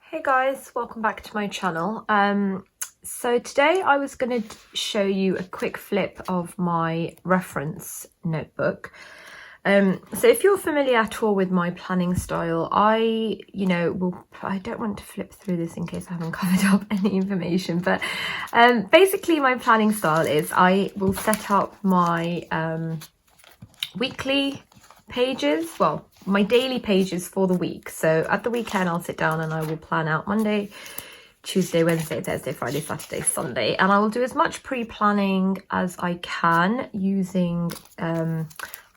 Hey guys, welcome back to my channel. So today I was going to show you a quick flip of my reference notebook. So if you're familiar at all with my planning style, I don't want to flip through this in case I haven't covered up any information, but basically my planning style is I will set up my weekly pages, well, my daily pages for the week. So at the weekend I'll sit down and I will plan out Monday, Tuesday, Wednesday, Thursday, Friday, Saturday, Sunday, and I will do as much pre-planning as I can using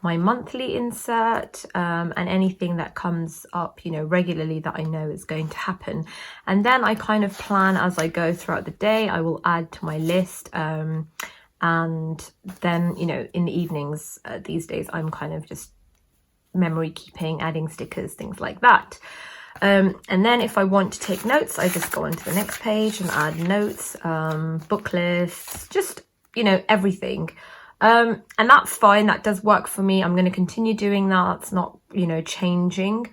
my monthly insert and anything that comes up, regularly that I know is going to happen. And then I kind of plan as I go throughout the day. I will add to my list. And then, in the evenings these days, I'm kind of just memory keeping, adding stickers, things like that. And then if I want to take notes, I just go on to the next page and add notes, book lists, just, everything. And that's fine. That does work for me. I'm going to continue doing that. It's not, changing.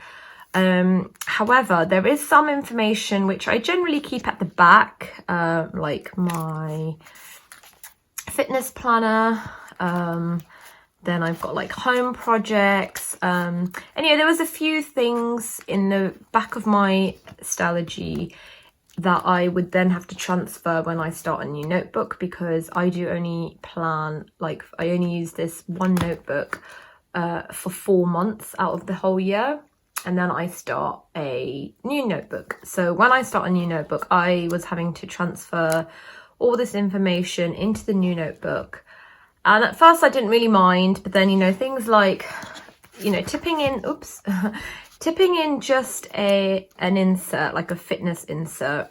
However, there is some information which I generally keep at the back, like my fitness planner. Then I've got like home projects. And there was a few things in the back of my Stalogy that I would then have to transfer when I start a new notebook, because I do only plan, I only use this one notebook for 4 months out of the whole year. And then I start a new notebook. So when I start a new notebook, I was having to transfer all this information into the new notebook. And at first I didn't really mind, but then, things like, tipping in just an insert, like a fitness insert,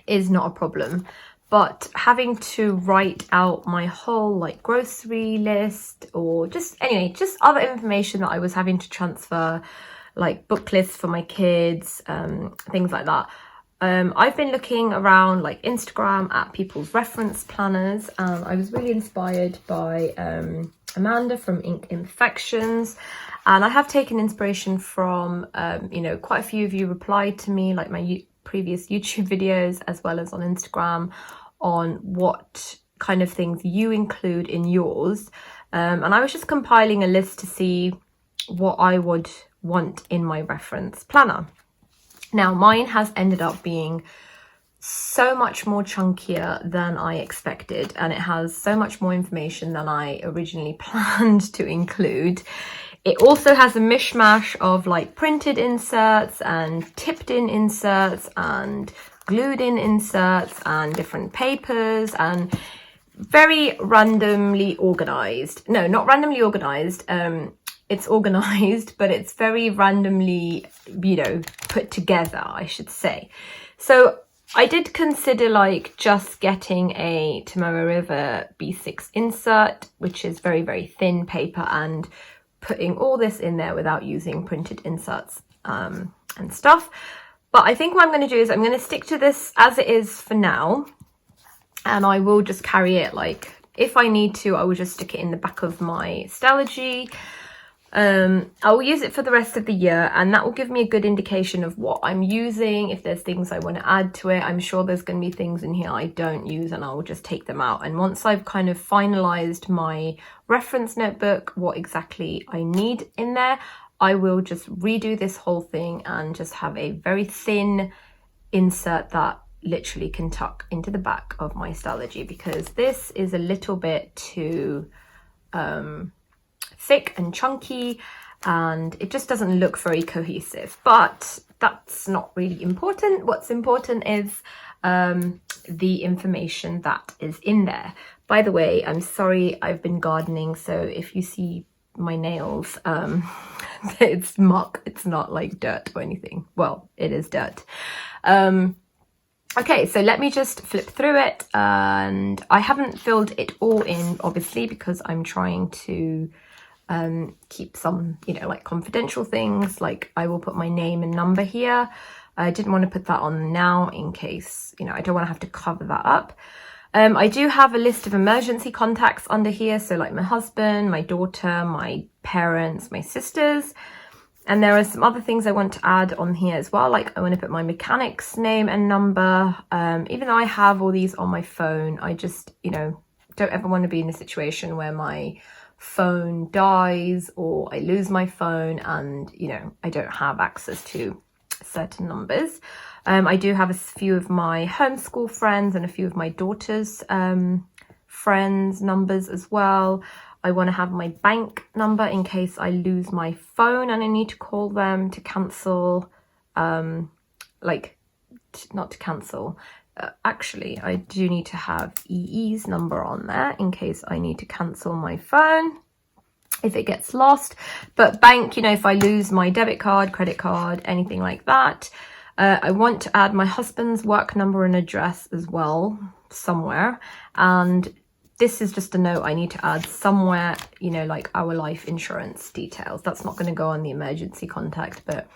is not a problem. But having to write out my whole grocery list, or just other information that I was having to transfer, like book lists for my kids, things like that. I've been looking around Instagram at people's reference planners, and I was really inspired by Amanda from Ink Imperfections, and I have taken inspiration from quite a few of you replied to me, like my previous YouTube videos as well as on Instagram, on what kind of things you include in yours, and I was just compiling a list to see what I would want in my reference planner. Now, mine has ended up being so much more chunkier than I expected, and it has so much more information than I originally planned to include. It also has a mishmash of printed inserts and tipped in inserts and glued in inserts and different papers, and very randomly organized. No, not randomly organized. It's organized, but it's very randomly, put together, I should say. So I did consider just getting a Tomorrow River B6 insert, which is very, very thin paper, and putting all this in there without using printed inserts and stuff. But I think what I'm going to do is I'm going to stick to this as it is for now, and I will just carry it if I need to, I will just stick it in the back of my Stalogy. I will use it for the rest of the year, and that will give me a good indication of what I'm using. If there's things I want to add to it, I'm sure there's going to be things in here I don't use, and I will just take them out. And once I've kind of finalized my reference notebook, what exactly I need in there, I will just redo this whole thing and just have a very thin insert that literally can tuck into the back of my Stalogy, because this is a little bit too thick and chunky, and it just doesn't look very cohesive. But that's not really important. What's important is the information that is in there. By the way, I'm sorry, I've been gardening, so if you see my nails, it's muck, it's not dirt or anything. Well, it is dirt. Okay, so let me just flip through it, and I haven't filled it all in, obviously, because I'm trying to keep some, confidential things. I will put my name and number here. I didn't want to put that on now in case, I don't want to have to cover that up. I do have a list of emergency contacts under here. So my husband, my daughter, my parents, my sisters. And there are some other things I want to add on here as well. Like I want to put my mechanic's name and number. Even though I have all these on my phone, I just, you know, don't ever want to be in a situation where my phone dies or I lose my phone and, you know, I don't have access to certain numbers. I do have a few of my homeschool friends and a few of my daughter's friends' numbers as well. I want to have my bank number in case I lose my phone and I need to call them to cancel, not to cancel. Actually, I do need to have EE's number on there in case I need to cancel my phone if it gets lost. But bank, you know, if I lose my debit card, credit card, anything like that. I want to add my husband's work number and address as well somewhere. And this is just a note I need to add somewhere, you know, like our life insurance details. That's not going to go on the emergency contact, but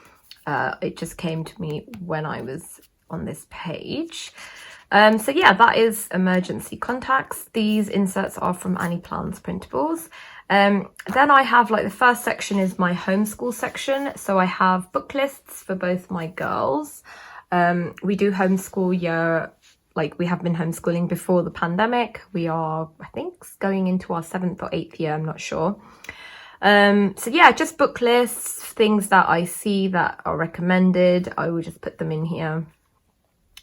it just came to me when I was on this page. So yeah, that is emergency contacts. These inserts are from Annie Plans printables. Then I have, like, the first section is my homeschool section. So I have book lists for both my girls. We do homeschool year. Like, we have been homeschooling before the pandemic. We are, I think, going into our 7th or 8th year, I'm not sure. So yeah, just book lists, things that I see that are recommended. I will just put them in here.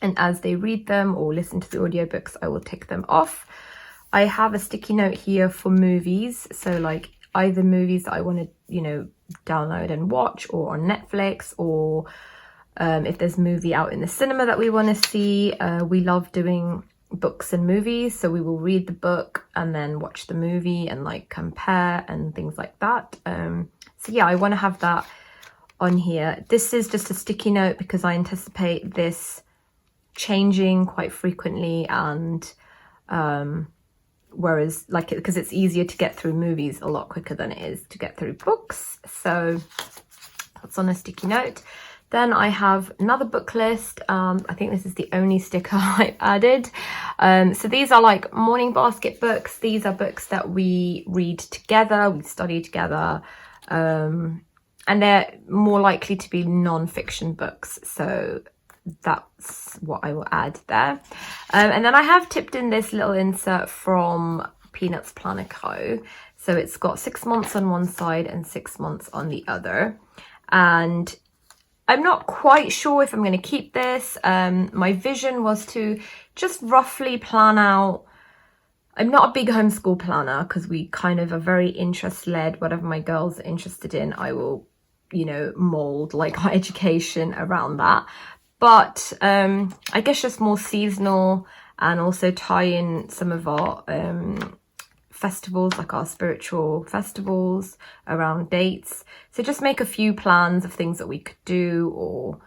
And as they read them or listen to the audiobooks, I will tick them off. I have a sticky note here for movies. So like either movies that I want to, you know, download and watch, or on Netflix, or if there's a movie out in the cinema that we want to see. We love doing books and movies, so we will read the book and then watch the movie and like compare and things like that. So yeah, I want to have that on here. This is just a sticky note because I anticipate this changing quite frequently, and whereas, like, because it's easier to get through movies a lot quicker than it is to get through books, so that's on a sticky note. Then I have another book list. I think this is the only sticker I added. So these are like morning basket books. These are books that we read together, we study together, and they're more likely to be non-fiction books. So that's what I will add there. And then I have tipped in this little insert from Peanuts Planner Co. So it's got 6 months on one side and 6 months on the other. And I'm not quite sure if I'm going to keep this. My vision was to just roughly plan out. I'm not a big homeschool planner because we kind of are very interest-led. Whatever my girls are interested in, I will, you know, mold like our education around that. But I guess just more seasonal, and also tie in some of our festivals, like our spiritual festivals around dates. So just make a few plans of things that we could do, or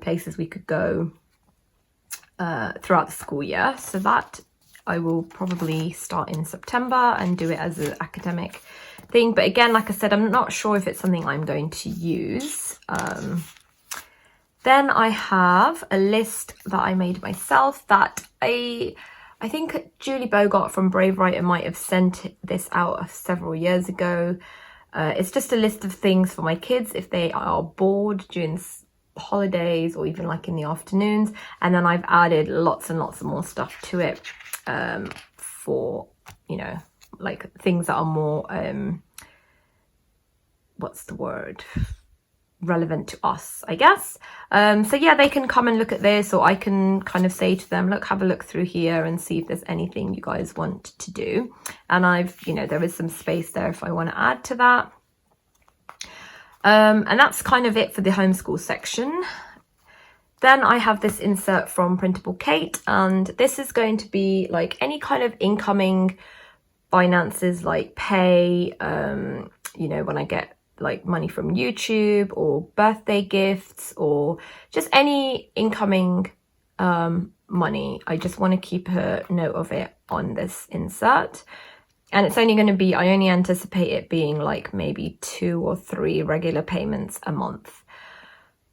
places we could go throughout the school year. So that I will probably start in September and do it as an academic thing. But again, like I said, I'm not sure if it's something I'm going to use. Then I have a list that I made myself that I think Julie Bogart from Brave Writer might have sent this out several years ago. It's just a list of things for my kids if they are bored during holidays or even like in the afternoons. And then I've added lots and lots of more stuff to it for, you know, like things that are more, what's the word? Relevant to us, I guess. So yeah, they can come and look at this, or I can kind of say to them, look, have a look through here and see if there's anything you guys want to do. And I've, you know, there is some space there if I want to add to that. And that's kind of it for the homeschool section. Then I have this insert from Printable Kate, and this is going to be like any kind of incoming finances, like pay, you know, when I get like money from YouTube, or birthday gifts, or just any incoming money. I just want to keep a note of it on this insert. And it's only going to be, I only anticipate it being like maybe 2 or 3 regular payments a month.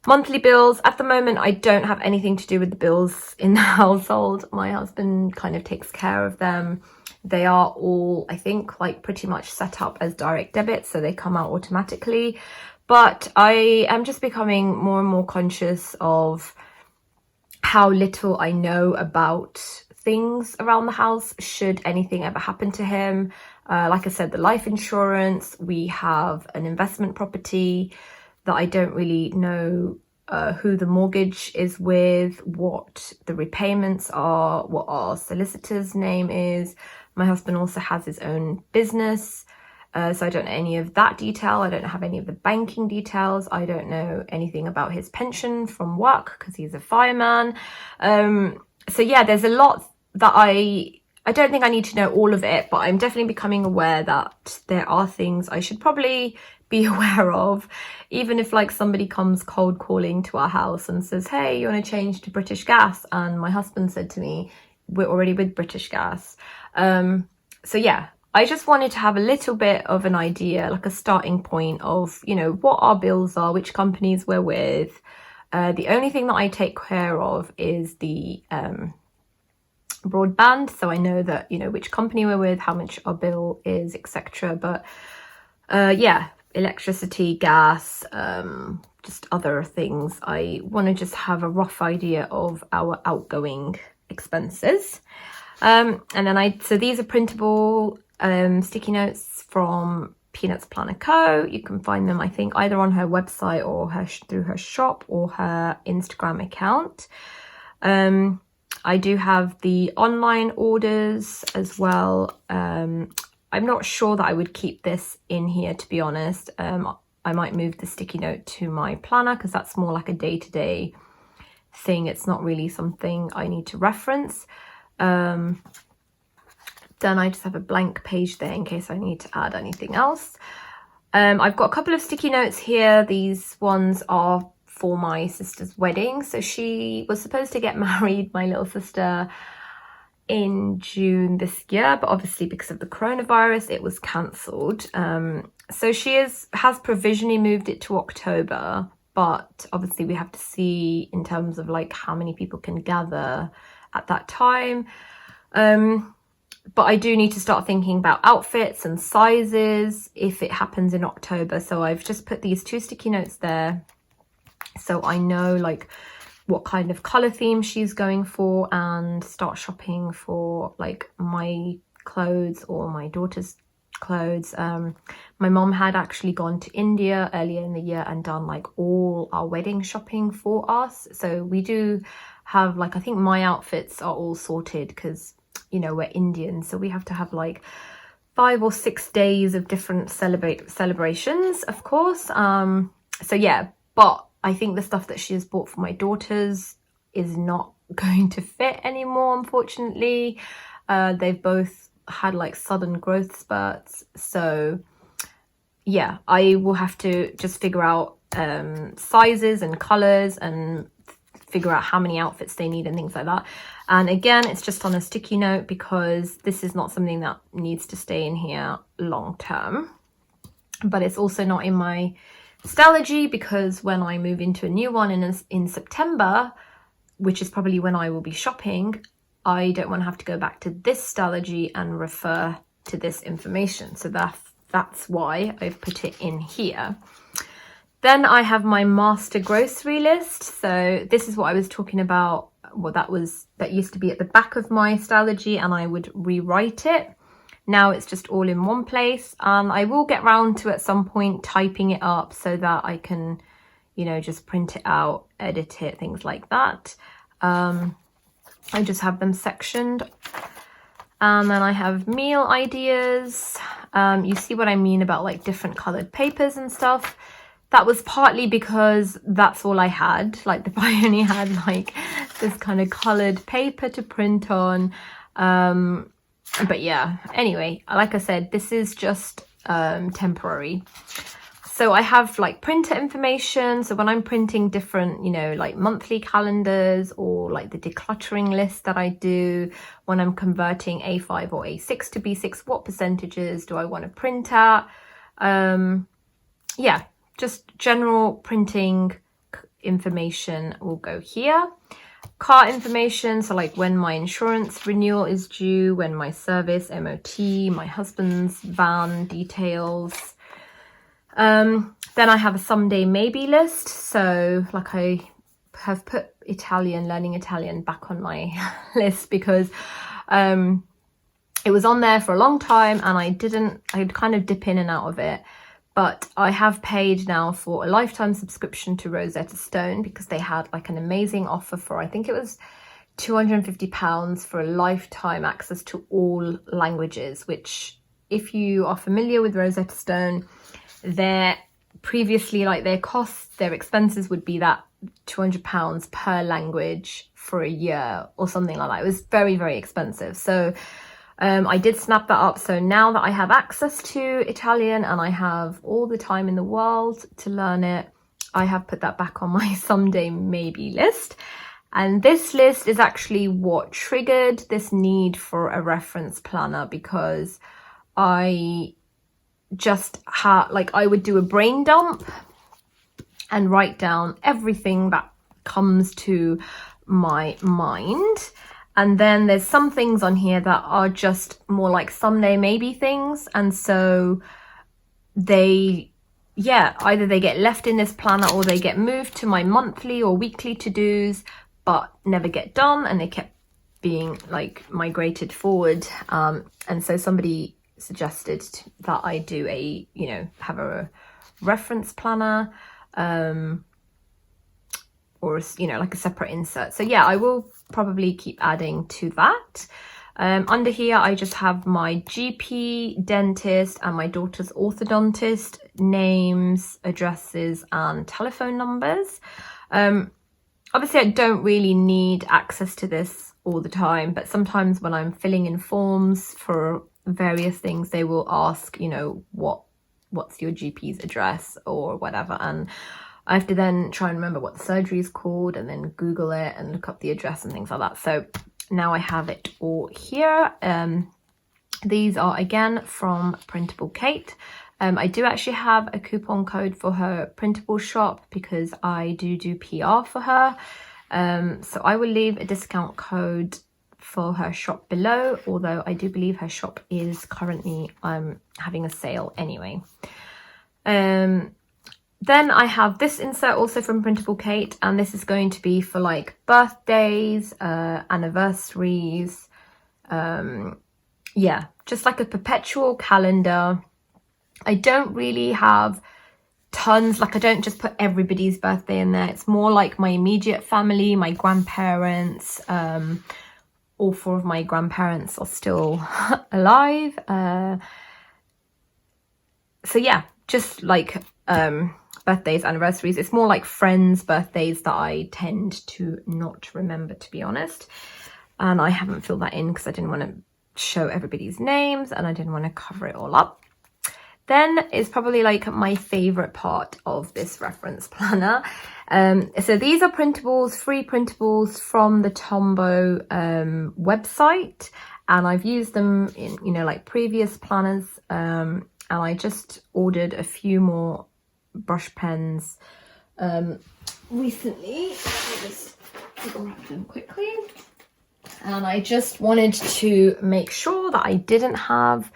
Monthly bills, at the moment, I don't have anything to do with the bills in the household. My husband kind of takes care of them. They are all, I think, like pretty much set up as direct debits, so they come out automatically. But I am just becoming more and more conscious of how little I know about things around the house should anything ever happen to him. Like I said, the life insurance, we have an investment property that I don't really know who the mortgage is with, what the repayments are, what our solicitor's name is. My husband also has his own business, so I don't know any of that detail. I don't have any of the banking details. I don't know anything about his pension from work because he's a fireman. So yeah, there's a lot that I don't think I need to know all of it, but I'm definitely becoming aware that there are things I should probably be aware of, even if like somebody comes cold calling to our house and says, hey, you want to change to British Gas? And my husband said to me, we're already with British Gas. So yeah, I just wanted to have a little bit of an idea, like a starting point of, you know, what our bills are, which companies we're with. The only thing that I take care of is the broadband, so I know that, you know, which company we're with, how much our bill is, etc. But yeah, electricity, gas, just other things, I want to just have a rough idea of our outgoing expenses. And then so these are printable sticky notes from Peanuts Planner Co. You can find them, I think, either on her website or through her shop or her Instagram account. I do have the online orders as well. I'm not sure that I would keep this in here, to be honest. I might move the sticky note to my planner because that's more like a day-to-day thing. It's not really something I need to reference. Then I just have a blank page there in case I need to add anything else. I've got a couple of sticky notes here. These ones are for my sister's wedding. So she was supposed to get married, my little sister, in June this year, but obviously because of the coronavirus it was cancelled. So she has provisionally moved it to October, but obviously we have to see in terms of like how many people can gather at that time. But I do need to start thinking about outfits and sizes if it happens in October. So I've just put these 2 sticky notes there so I know like what kind of color theme she's going for, and start shopping for like my clothes or my daughter's clothes. My mom had actually gone to India earlier in the year and done like all our wedding shopping for us. So we do have like, I think my outfits are all sorted because, you know, we're Indian, so we have to have like 5 or 6 days of different celebrations, of course. So yeah, but I think the stuff that she has bought for my daughters is not going to fit anymore, unfortunately. They've both had like sudden growth spurts. So yeah, I will have to just figure out sizes and colors and figure out how many outfits they need and things like that. And again, it's just on a sticky note because this is not something that needs to stay in here long term. But it's also not in my Stalogy because when I move into a new one in September, which is probably when I will be shopping, I don't want to have to go back to this Stalogy and refer to this information. So that's why I've put it in here. Then I have my master grocery list. So this is what I was talking about. Well, that used to be at the back of my Stalogy and I would rewrite it. Now it's just all in one place. I will get round to at some point typing it up so that I can, you know, just print it out, edit it, things like that. I just have them sectioned. And then I have meal ideas. You see what I mean about like different colored papers and stuff. That was partly because that's all I had. Like I only had like this kind of colored paper to print on. But yeah, anyway, like I said, this is just temporary. So I have like printer information. So when I'm printing different, you know, like monthly calendars or like the decluttering list that I do, when I'm converting A5 or A6 to B6, what percentages do I want to print at? Yeah, just general printing information will go here. Car information, so like when my insurance renewal is due, when my service, MOT, my husband's van details. Then I have a someday maybe list. So like I have put learning Italian back on my list because it was on there for a long time and I'd kind of dip in and out of it. But I have paid now for a lifetime subscription to Rosetta Stone because they had like an amazing offer for, I think it was £250 for a lifetime access to all languages, which if you are familiar with Rosetta Stone, their previously, like their costs, their expenses would be that £200 per language for a year or something like that. It was very, very expensive. So I did snap that up. So now that I have access to Italian and I have all the time in the world to learn it, I have put that back on my someday maybe list. And this list is actually what triggered this need for a reference planner, because I just had, like, I would do a brain dump and write down everything that comes to my mind. And then there's some things on here that are just more like someday maybe things. And so they, either they get left in this planner or they get moved to my monthly or weekly to-dos, but never get done. And they kept being like migrated forward. And so somebody suggested that I do have a reference planner, or like a separate insert. So yeah, I will probably keep adding to that. Under here I just have my GP, dentist, and my daughter's orthodontist names, addresses, and telephone numbers. Obviously I don't really need access to this all the time, but sometimes when I'm filling in forms for various things, they will ask, what's your GP's address or whatever, and I have to then try and remember what the surgery is called and then Google it and look up the address and things like that. So now I have it all here. These are again from Printable Kate. I do actually have a coupon code for her printable shop because I do PR for her. So I will leave a discount code for her shop below, although I do believe her shop is currently having a sale anyway. Then I have this insert also from Printable Kate, and this is going to be for like birthdays, anniversaries, just like a perpetual calendar. I don't really have tons, like I don't just put everybody's birthday in there. It's more like my immediate family, my grandparents. All four of my grandparents are still alive. So yeah, just like birthdays, anniversaries. It's more like friends' birthdays that I tend to not remember, to be honest. And I haven't filled that in because I didn't want to show everybody's names and I didn't want to cover it all up. Then is probably like my favorite part of this reference planner. So these are printables, free printables from the Tombow website, and I've used them in like previous planners, and I just ordered a few more brush pens recently. I'll just grab them quickly, and I just wanted to make sure that I didn't have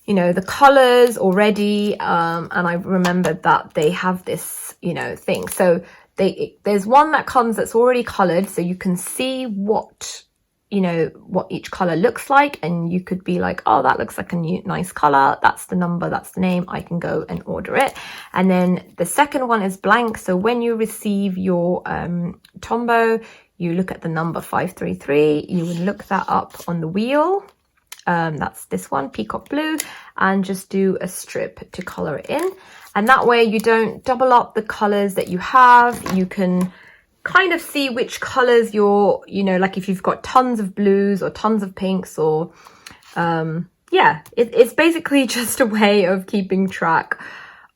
the colors already, and I remembered that they have this thing. So there's one that comes that's already colored, so you can see what each color looks like, and you could be like, oh, that looks like a nice color, that's the number, that's the name, I can go and order it. And then the second one is blank, so when you receive your Tombow, you look at the number 533, you would look that up on the wheel. That's this one, Peacock Blue, and just do a strip to color it in. And that way you don't double up the colors that you have. You can kind of see which colors you're, like if you've got tons of blues or tons of pinks or, it's basically just a way of keeping track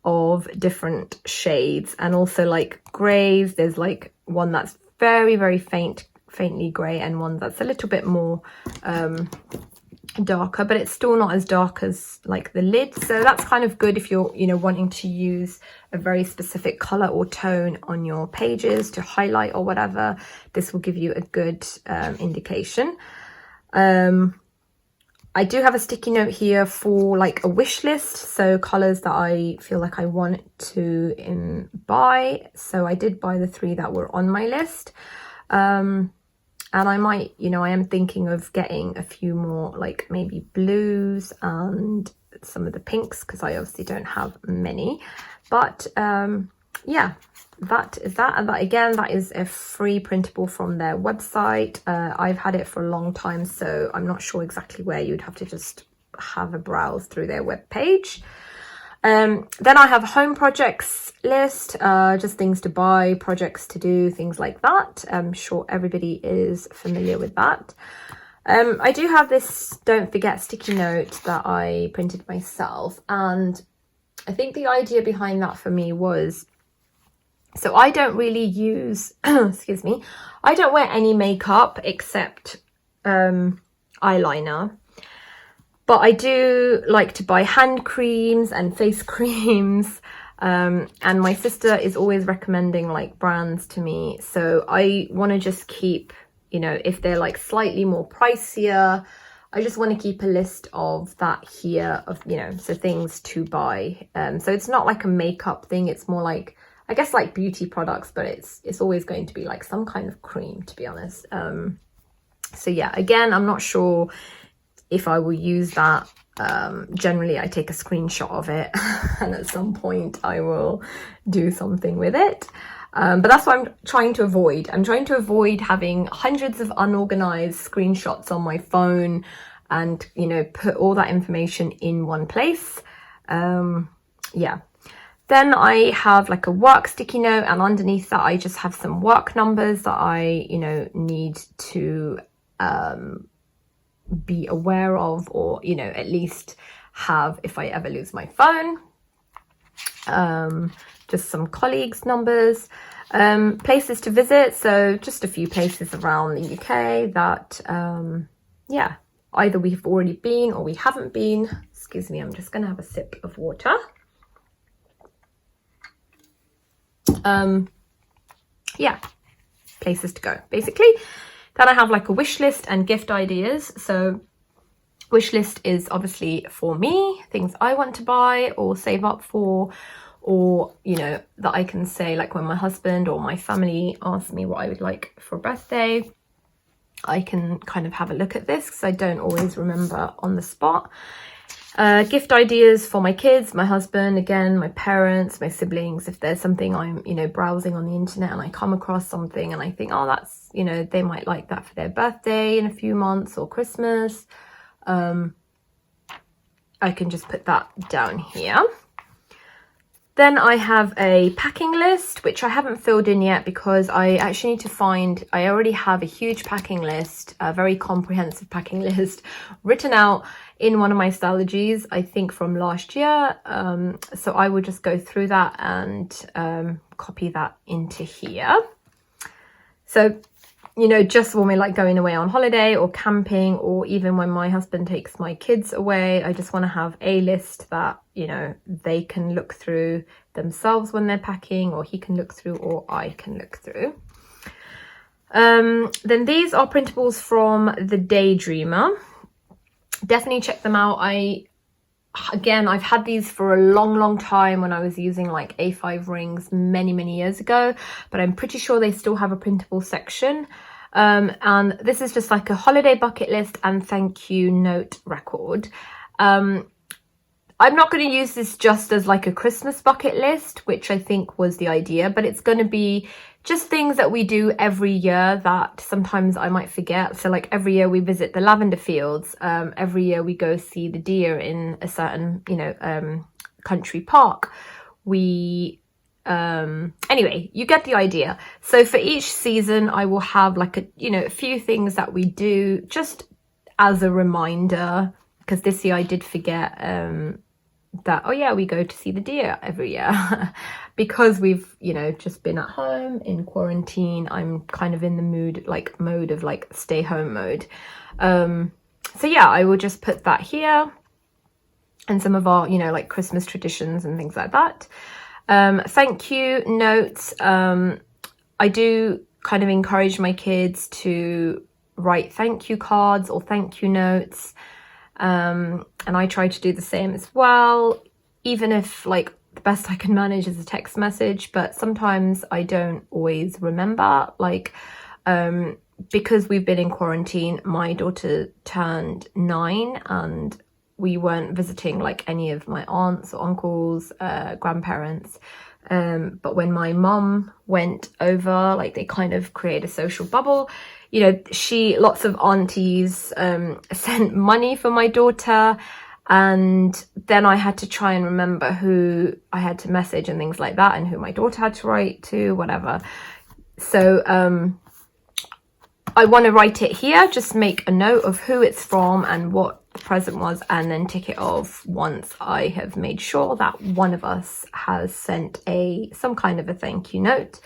of different shades. And also like grays, there's like one that's very, very faintly gray, and one that's a little bit more, darker, but it's still not as dark as like the lid. So that's kind of good if you're wanting to use a very specific color or tone on your pages to highlight or whatever. This will give you a good indication. I do have a sticky note here for like a wish list, so colors that I feel like I want to buy. So I did buy the 3 that were on my list, and I might, you know, I am thinking of getting a few more, like maybe blues and some of the pinks, because I obviously don't have many. But yeah, that is that. And that, again, that is a free printable from their website. I've had it for a long time, so I'm not sure exactly where. You'd have to just have a browse through their webpage. Then I have home projects list, just things to buy, projects to do, things like that. I'm sure everybody is familiar with that. I do have this don't forget sticky note that I printed myself, and I think the idea behind that for me was, so I don't really use, excuse me, I don't wear any makeup except eyeliner. But I do like to buy hand creams and face creams. And my sister is always recommending like brands to me. So I want to just keep, you know, if they're like slightly more pricier, I just want to keep a list of that here of, you know, so things to buy. So it's not like a makeup thing. It's more like, I guess, like beauty products, but it's always going to be like some kind of cream, to be honest. So yeah, again, I'm not sure if I will use that. Generally I take a screenshot of it and at some point I will do something with it. But that's what I'm trying to avoid. I'm trying to avoid having hundreds of unorganized screenshots on my phone and, you know, put all that information in one place. Yeah. Then I have like a work sticky note, and underneath that I just have some work numbers that I, you know, need to be aware of, or, you know, at least have if I ever lose my phone. Just some colleagues' numbers, places to visit. So just a few places around the UK that, yeah, either we've already been or we haven't been. Excuse me, I'm just going to have a sip of water. Yeah, places to go, basically. Then I have like a wish list and gift ideas. So wish list is obviously for me, things I want to buy or save up for, or, you know, that I can say, like when my husband or my family ask me what I would like for a birthday, I can kind of have a look at this because I don't always remember on the spot. Gift ideas for my kids, my husband, again, my parents, my siblings. If there's something I'm, you know, browsing on the internet and I come across something and I think, oh, that's, you know, they might like that for their birthday in a few months or Christmas, I can just put that down here. Then I have a packing list, which I haven't filled in yet because I actually need to find, I already have a huge packing list, a very comprehensive packing list written out in one of my Stalogies, I think from last year. So I will just go through that and copy that into here. So, you know, just when we're like going away on holiday or camping, or even when my husband takes my kids away, I just want to have a list that, you know, they can look through themselves when they're packing, or he can look through, or I can look through. Then these are printables from the Daydreamer. Definitely check them out. Again, I've had these for a long time when I was using like A5 rings many years ago, but I'm pretty sure they still have a printable section. And this is just like a holiday bucket list and thank you note record. I'm not going to use this just as like a Christmas bucket list, which I think was the idea, but it's going to be just things that we do every year that sometimes I might forget. So like every year we visit the lavender fields. Every year we go see the deer in a certain, you know, country park. Anyway, you get the idea. So for each season, I will have like a, you know, a few things that we do just as a reminder, because this year I did forget, that, oh yeah, we go to see the deer every year because we've, you know, just been at home in quarantine. I'm kind of in the mode of like stay home mode. So yeah, I will just put that here and some of our, you know, like Christmas traditions and things like that. Thank you notes. I do kind of encourage my kids to write thank you cards or thank you notes. And I try to do the same as well, even if like the best I can manage is a text message, but sometimes I don't always remember, like because we've been in quarantine, my daughter turned 9 and we weren't visiting like any of my aunts or uncles, grandparents. But when my mum went over, like they kind of create a social bubble. You know, lots of aunties sent money for my daughter, and then I had to try and remember who I had to message and things like that, and who my daughter had to write to, whatever. So I want to write it here, just make a note of who it's from and what the present was, and then tick it off once I have made sure that one of us has sent some kind of a thank you note.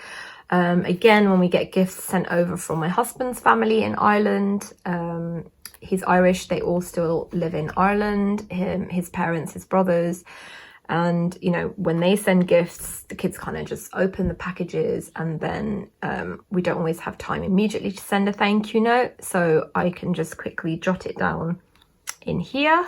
Again, when we get gifts sent over from my husband's family in Ireland, he's Irish, they all still live in Ireland, his parents, his brothers, and you know, when they send gifts, the kids kind of just open the packages, and then we don't always have time immediately to send a thank you note, so I can just quickly jot it down in here.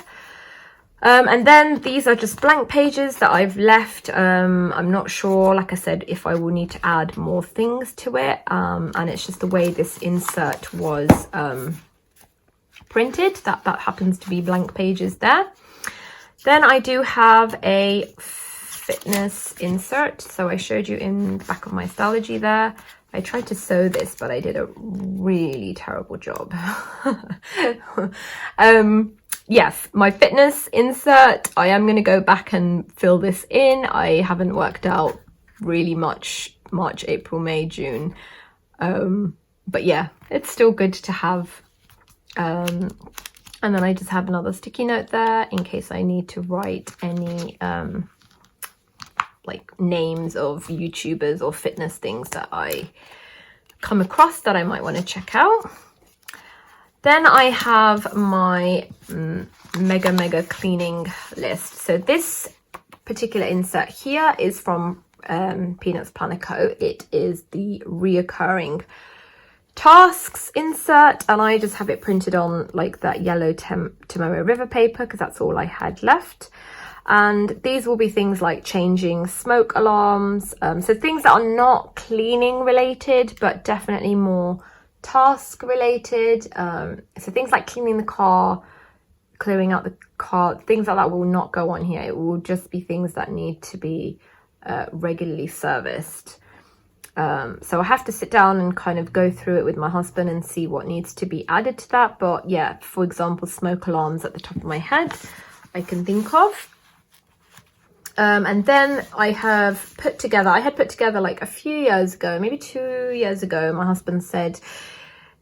And then these are just blank pages that I've left. I'm not sure, like I said, if I will need to add more things to it, and it's just the way this insert was printed, that happens to be blank pages there. Then I do have a fitness insert, so I showed you in the back of my Stalogy there. I tried to sew this, but I did a really terrible job. Yes, my fitness insert, I am going to go back and fill this in. I haven't worked out really much March, April, May, June. But yeah, it's still good to have. And then I just have another sticky note there in case I need to write any like names of YouTubers or fitness things that I come across that I might want to check out. Then I have my mega cleaning list. So this particular insert here is from Peanuts Planner Co. It is the reoccurring tasks insert, and I just have it printed on like that yellow Tomorrow River paper because that's all I had left. And these will be things like changing smoke alarms, so things that are not cleaning related but definitely more task related. So things like cleaning the car, clearing out the car, things like that will not go on here. It will just be things that need to be regularly serviced. So I have to sit down and kind of go through it with my husband and see what needs to be added to that. But yeah, for example, smoke alarms at the top of my head I can think of. And then I had put together like a few years ago, maybe 2 years ago, my husband said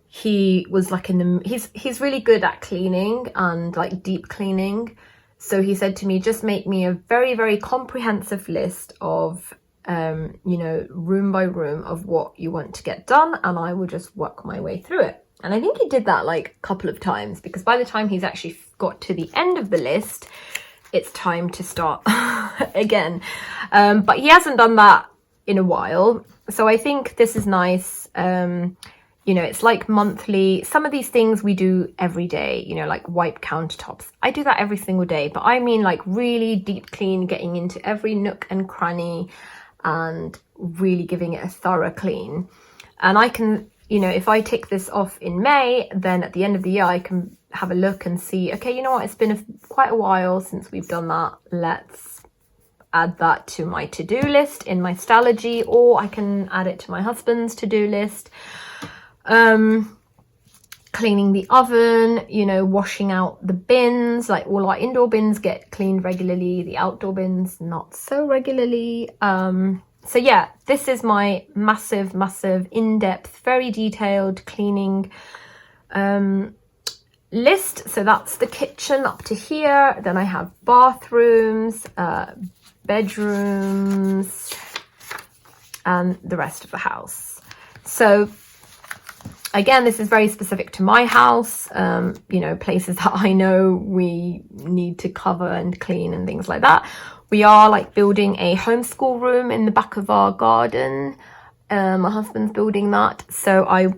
he was like he's really good at cleaning and like deep cleaning. So he said to me, just make me a very comprehensive list of, you know, room by room of what you want to get done, and I will just work my way through it. And I think he did that like a couple of times, because by the time he's actually got to the end of the list, it's time to start again. But he hasn't done that in a while. So I think this is nice. You know, it's like monthly. Some of these things we do every day, you know, like wipe countertops. I do that every single day, but I mean like really deep clean, getting into every nook and cranny and really giving it a thorough clean. And I can, you know, if I tick this off in May, then at the end of the year, I can have a look and see, okay, you know what, it's been quite a while since we've done that. Let's add that to my to-do list in my Stalogy, or I can add it to my husband's to-do list. Cleaning the oven, you know, washing out the bins, like all our indoor bins get cleaned regularly, the outdoor bins not so regularly. So yeah, this is my massive in-depth, very detailed cleaning list. So that's the kitchen up to here. Then I have bathrooms, bedrooms, and the rest of the house. So again, this is very specific to my house, you know, places that I know we need to cover and clean and things like that. We are like building a homeschool room in the back of our garden. My husband's building that. So I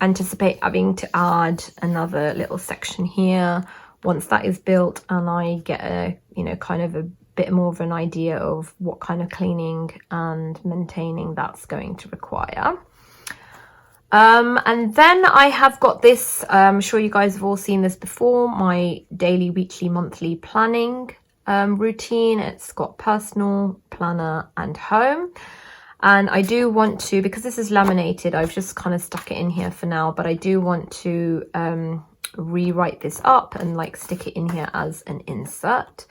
anticipate having to add another little section here once that is built and I get a, you know, kind of a bit more of an idea of what kind of cleaning and maintaining that's going to require. And then I have got this, I'm sure you guys have all seen this before, my daily, weekly, monthly planning routine. It's got personal, planner and home. And I do want to, because this is laminated, I've just kind of stuck it in here for now, but I do want to rewrite this up and like stick it in here as an insert.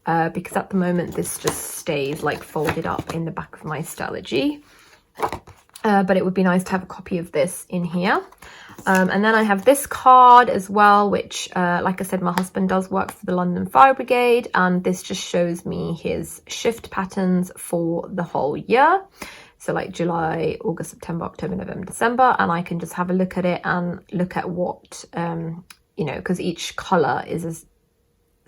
Because at the moment this just stays like folded up in the back of my Stalogy. But it would be nice to have a copy of this in here. And then I have this card as well, which, like I said, my husband does work for the London Fire Brigade, and this just shows me his shift patterns for the whole year. So like July, August, September, October, November, December, and I can just have a look at it and look at what, you know, because each colour is a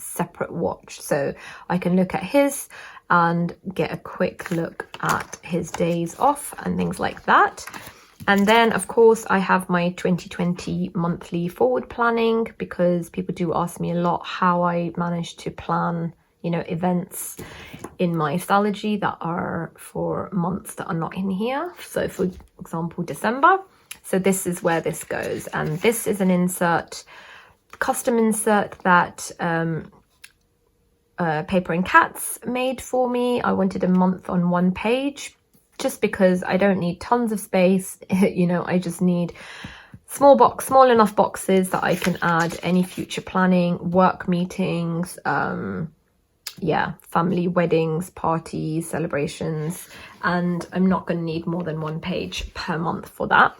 separate watch. So I can look at his and get a quick look at his days off and things like that. And then of course I have my 2020 monthly forward planning, because people do ask me a lot how I manage to plan, you know, events in my Stalogy that are for months that are not in here. So for example, December. So this is where this goes. And this is an insert, custom insert that Paper and Cats made for me. I wanted a month on one page, just because I don't need tons of space. You know, I just need small enough boxes that I can add any future planning, work meetings, yeah, family weddings, parties, celebrations, and I'm not going to need more than one page per month for that.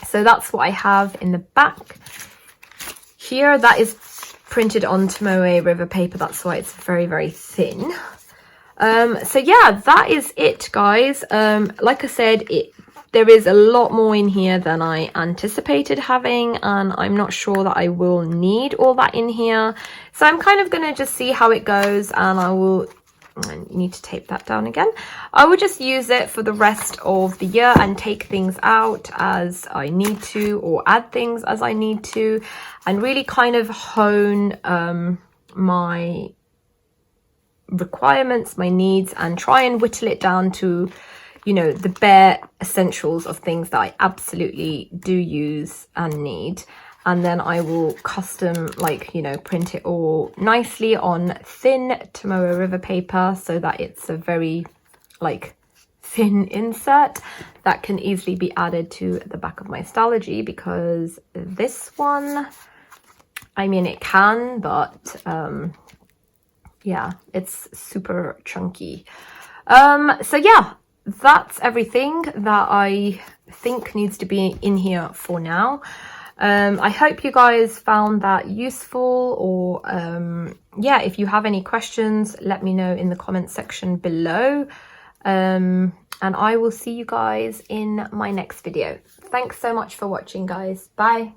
So that's what I have in the back here. That is printed on Tomoe River paper, that's why it's very, very thin. So yeah, that is it, guys. Like I said, there is a lot more in here than I anticipated having, and I'm not sure that I will need all that in here. So I'm kind of gonna just see how it goes, and I need to tape that down again. I will just use it for the rest of the year and take things out as I need to, or add things as I need to, and really kind of hone my requirements, my needs, and try and whittle it down to, you know, the bare essentials of things that I absolutely do use and need. And then I will custom, like, you know, print it all nicely on thin Tomoe River paper, so that it's a very, like, thin insert that can easily be added to the back of my Stalogy, because this one, I mean, it can, but yeah, it's super chunky. So yeah, that's everything that I think needs to be in here for now. I hope you guys found that useful, or yeah, if you have any questions, let me know in the comment section below. And I will see you guys in my next video. Thanks so much for watching, guys. Bye.